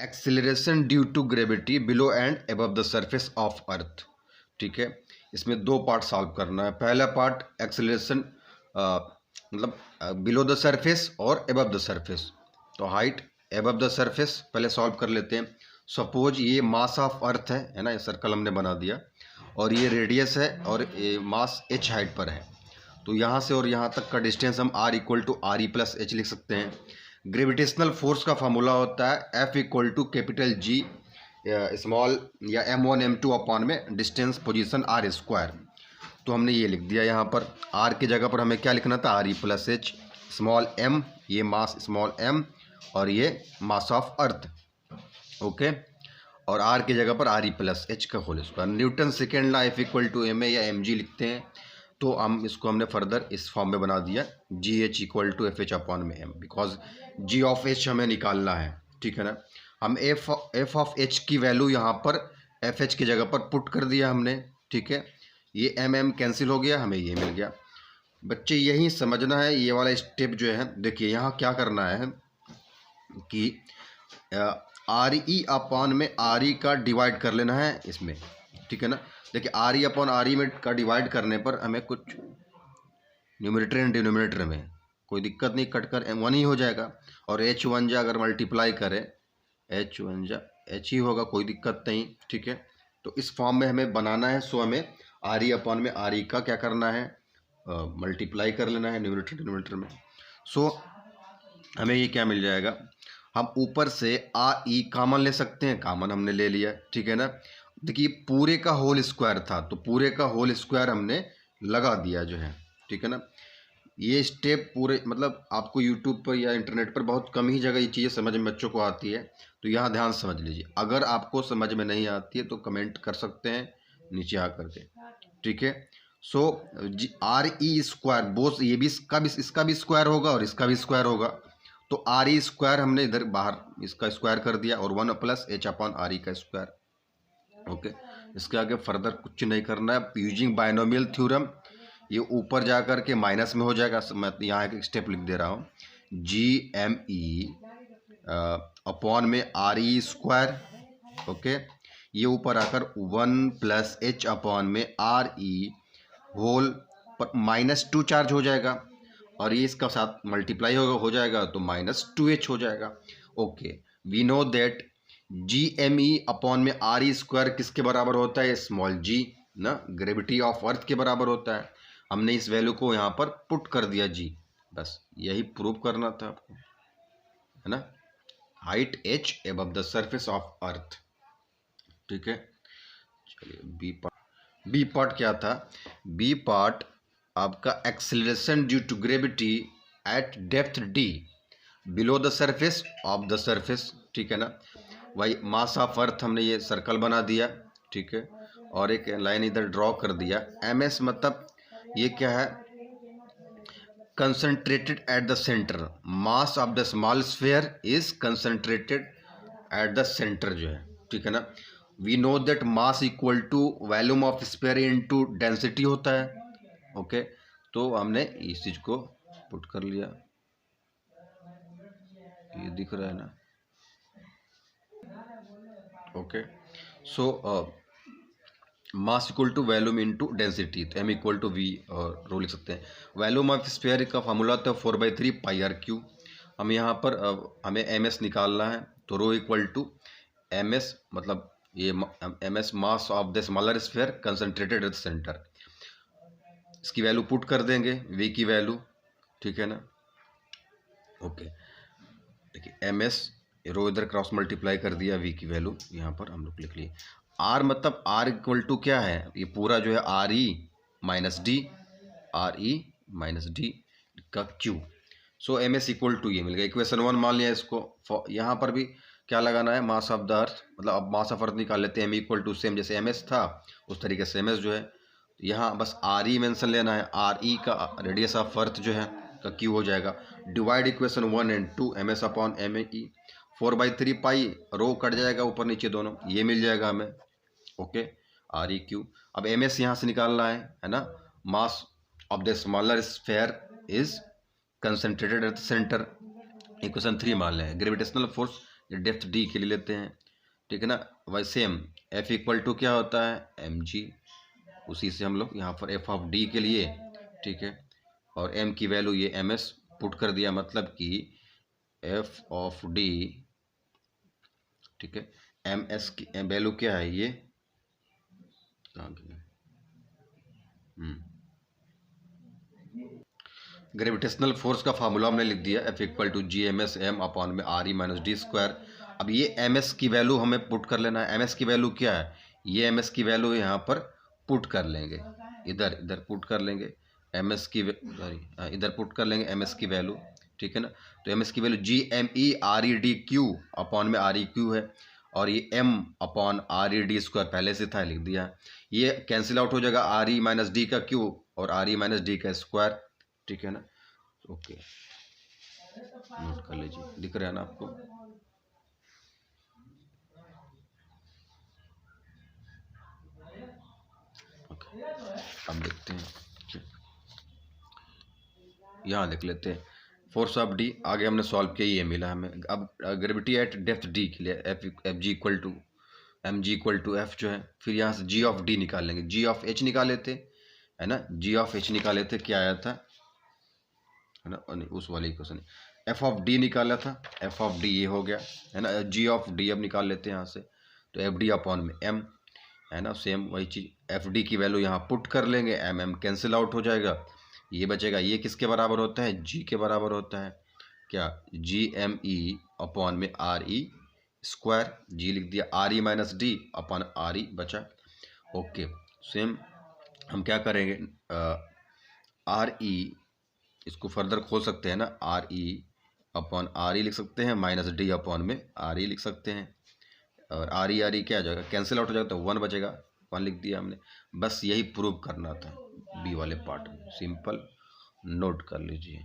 Acceleration due to gravity below and above the surface of earth. ठीक है, इसमें दो पार्ट सॉल्व करना है। पहला पार्ट एक्सिलरेशन मतलब बिलो द सरफेस और अबव द सरफेस। तो हाइट अबव द सरफेस पहले सॉल्व कर लेते हैं। सपोज ये मास ऑफ अर्थ है ना, ये सर्कल हमने बना दिया, और ये रेडियस है और ये मास h हाइट पर है। तो यहाँ से और यहाँ तक का डिस्टेंस हम r equal to R E plus H लिख सकते हैं। ग्रेविटेशनल फोर्स का फार्मूला होता है F equal to capital G small या m1 m2 अपॉन में डिस्टेंस पोजीशन r स्क्वायर। तो हमने ये लिख दिया यहाँ पर। r की जगह पर हमें क्या लिखना था, R E plus H small m, ये मास स्मॉल m और ये मास ऑफ अर्थ। ओके, और r की जगह पर आर ई प्लस एच का whole square. Newton second law F equal to ma या mg लिखते हैं। तो हम इसको हमने फर्दर इस फॉर्म में बना दिया, G H equal to F H upon में M, because G of H हमें निकालना है। ठीक है ना, हम एफ ऑफ एच की वैल्यू यहाँ पर एफ एच की जगह पर पुट कर दिया हमने। ठीक है, ये एम एम कैंसिल हो गया, हमें ये मिल गया। बच्चे यही समझना है, ये वाला स्टेप जो है, देखिए यहाँ क्या करना है कि आर ई अपॉन में आर ई का डिवाइड कर लेना है इसमें। ठीक है ना, देखिए आर ई अपॉन आर ई में का डिवाइड करने पर हमें कुछ न्यूमरेटर एंड डिनोमिनेटर में कोई दिक्कत नहीं, कटकर वन ही हो जाएगा। और एच वन जा अगर मल्टीप्लाई करें, एच वन जा एच ही होगा, कोई दिक्कत नहीं। ठीक है, तो इस फॉर्म में हमें बनाना है। सो हमें आर ई अपॉन में आर ई का क्या करना है, मल्टीप्लाई कर लेना है न्यूमरेटर डिनोमिनेटर में। सो हमें ये क्या मिल जाएगा, हम ऊपर से आर ई कॉमन ले सकते हैं, कॉमन हमने ले लिया। ठीक है ना, देखिए पूरे का होल स्क्वायर था, तो पूरे का होल स्क्वायर हमने लगा दिया जो है। ठीक है ना, ये स्टेप पूरे मतलब आपको यूट्यूब पर या इंटरनेट पर बहुत कम ही जगह ये चीज़ें समझ में बच्चों को आती है। तो यहाँ ध्यान समझ लीजिए, अगर आपको समझ में नहीं आती है तो कमेंट कर सकते हैं नीचे आकर के। ठीक है, सो आर ई स्क्वायर बोस, ये भी इसका भी स्क्वायर होगा और इसका भी स्क्वायर होगा। तो आर ई स्क्वायर हमने इधर बाहर इसका स्क्वायर कर दिया और one plus H upon R ई का स्क्वायर। ओके, इसके आगे फर्दर कुछ नहीं करना है। यूजिंग बाइनोमियल थ्योरम ये ऊपर जा कर के माइनस में हो जाएगा। मैं यहाँ एक स्टेप लिख दे रहा हूँ, जी एम ई अपॉन में आर ई स्क्वायर। ओके, ये ऊपर आकर वन प्लस एच अपॉन में आर ई होल पर माइनस टू चार्ज हो जाएगा, और ये इसका साथ मल्टीप्लाई हो जाएगा तो माइनस टू एच हो जाएगा। Okay, we know that G M E upon में आर ई स्क्वायर किसके बराबर होता है, स्मॉल जी ना, ग्रेविटी ऑफ अर्थ के बराबर होता है। हमने इस वैल्यू को यहाँ पर पुट कर दिया जी, बस यही प्रूव करना था आपको, है ना। Height h above the surface of earth. ठीक है, चलिए बी पार्ट क्या था, बी पार्ट आपका acceleration due to gravity at depth d below the surface of the surface. ठीक है ना, वही मास ऑफ अर्थ हमने ये सर्कल बना दिया। ठीक है, और एक लाइन इधर ड्रॉ कर दिया। एम एस मतलब ये क्या है, concentrated at the centre, mass of the small sphere is concentrated at the centre जो है। ठीक है ना, we know that mass equal to volume of sphere into density होता है। ओके, तो हमने इस चीज को पुट कर लिया, ये दिख रहा है ना। Okay, so mass equal to volume into density, तो एम इक्वल टू वी और रो लिख सकते हैं। वॉल्यूम ऑफ स्फीयर का फार्मूला था 4/3 पाई आर क्यू। हम यहाँ पर हमें एम एस निकालना है, तो rho equal to M S मतलब ये M S mass of the smaller sphere concentrated at the centre. इसकी वैल्यू पुट कर देंगे, वी की वैल्यू। ठीक है ना, ओके, देखिए एम एस रो इधर क्रॉस मल्टीप्लाई कर दिया, वी की वैल्यू यहाँ पर हम लोग लिख लिए। आर मतलब आर इक्वल टू क्या है, ये पूरा जो है R E minus D, R E minus D का cube. So M S equal to ये मिल गया, इक्वेशन 1 मान लिया इसको। यहाँ पर भी क्या लगाना है, मास ऑफ द अर्थ, मतलब अब मास ऑफ अर्थ निकाल लेते हैं। एम इक्वल टू सेम जैसे एम एस था उस तरीके से एम एस जो है, यहाँ बस आर ई मेंशन लेना है। आर ई का रेडियस ऑफ अर्थ जो है का क्यू हो जाएगा। Divide equation 1 and 2 M S upon M E, 4/3 pi, rho cut जाएगा ऊपर नीचे दोनों, ये मिल जाएगा हमें। Okay, R E cube. अब एम एस यहाँ से निकालना है ना। Mass of the smaller sphere is concentrated at the centre, equation 3 मान लें। ग्रेविटेशनल फोर्स डेप्थ डी के लिए लेते हैं, ठीक है ना। वैसे सेम एफ इक्वल टू क्या होता है, एम जी, उसी से हम लोग यहाँ पर एफ ऑफ डी के लिए, ठीक है, और एम की वैल्यू ये एम एस पुट कर दिया, मतलब कि एफ ऑफ डी, ठीक है, एम एस की वैल्यू क्या है, ये कहाँ गया, ग्रेविटेशनल फोर्स का फार्मूला हमने लिख दिया, F equal to G M S M upon में R E minus D square. अब ये एम एस की वैल्यू हमें पुट कर लेना है। एम एस की वैल्यू क्या है, ये एम एस की वैल्यू यहाँ पर पुट कर लेंगे, इधर इधर पुट कर लेंगे एम एस की, सॉरी इधर पुट कर लेंगे एम एस की वैल्यू, ठीक है ना। तो एम एस की value G M E R E D cube upon में आर ई क्यू है, और ये M upon R E D square पहले से था, लिख दिया। ये कैंसिल आउट हो जाएगा, आर ई माइनस डी का क्यू और आर ई माइनस डी का स्क्वायर, ठीक है ना। ओके, नोट कर लीजिए, दिख रहा है ना आपको। ओके, अब देखते हैं, यहाँ देख लेते हैं फोर्स ऑफ डी, आगे हमने सॉल्व किया, ये मिला हमें। अब ग्रेविटी एट डेप्थ डी के लिए F G equal to M G equal to F जो है, फिर यहाँ से जी ऑफ डी निकाल लेंगे, जी ऑफ एच निकाल लेते है ना, जी ऑफ एच निकाल लेते, क्या आया था, है ना, उस वाले क्वेश्चन एफ ऑफ डी निकाला था, एफ ऑफ डी ये हो गया, है ना। जी ऑफ डी अब निकाल लेते हैं यहाँ से, तो एफ डी अपॉन में एम, है ना, सेम वही चीज़, एफ डी की वैल्यू यहाँ पुट कर लेंगे, एम एम कैंसिल आउट हो जाएगा, ये बचेगा, ये किसके बराबर होता है, जी के बराबर होता है, क्या, जी एम ई अपॉन में आर ई स्क्वायर, जी लिख दिया, R E minus D upon R E बचा। ओके, सेम हम क्या करेंगे, आर ई इसको फर्दर खोल सकते हैं ना, आर ई अपॉन आर ई लिख सकते हैं, माइनस डी अपॉन में आर ई लिख सकते हैं, और आर ई क्या आ जाएगा, कैंसिल आउट हो जाएगा, तो वन बचेगा, वन लिख दिया हमने। बस यही प्रूव करना था बी वाले पार्ट में, सिंपल, नोट कर लीजिए।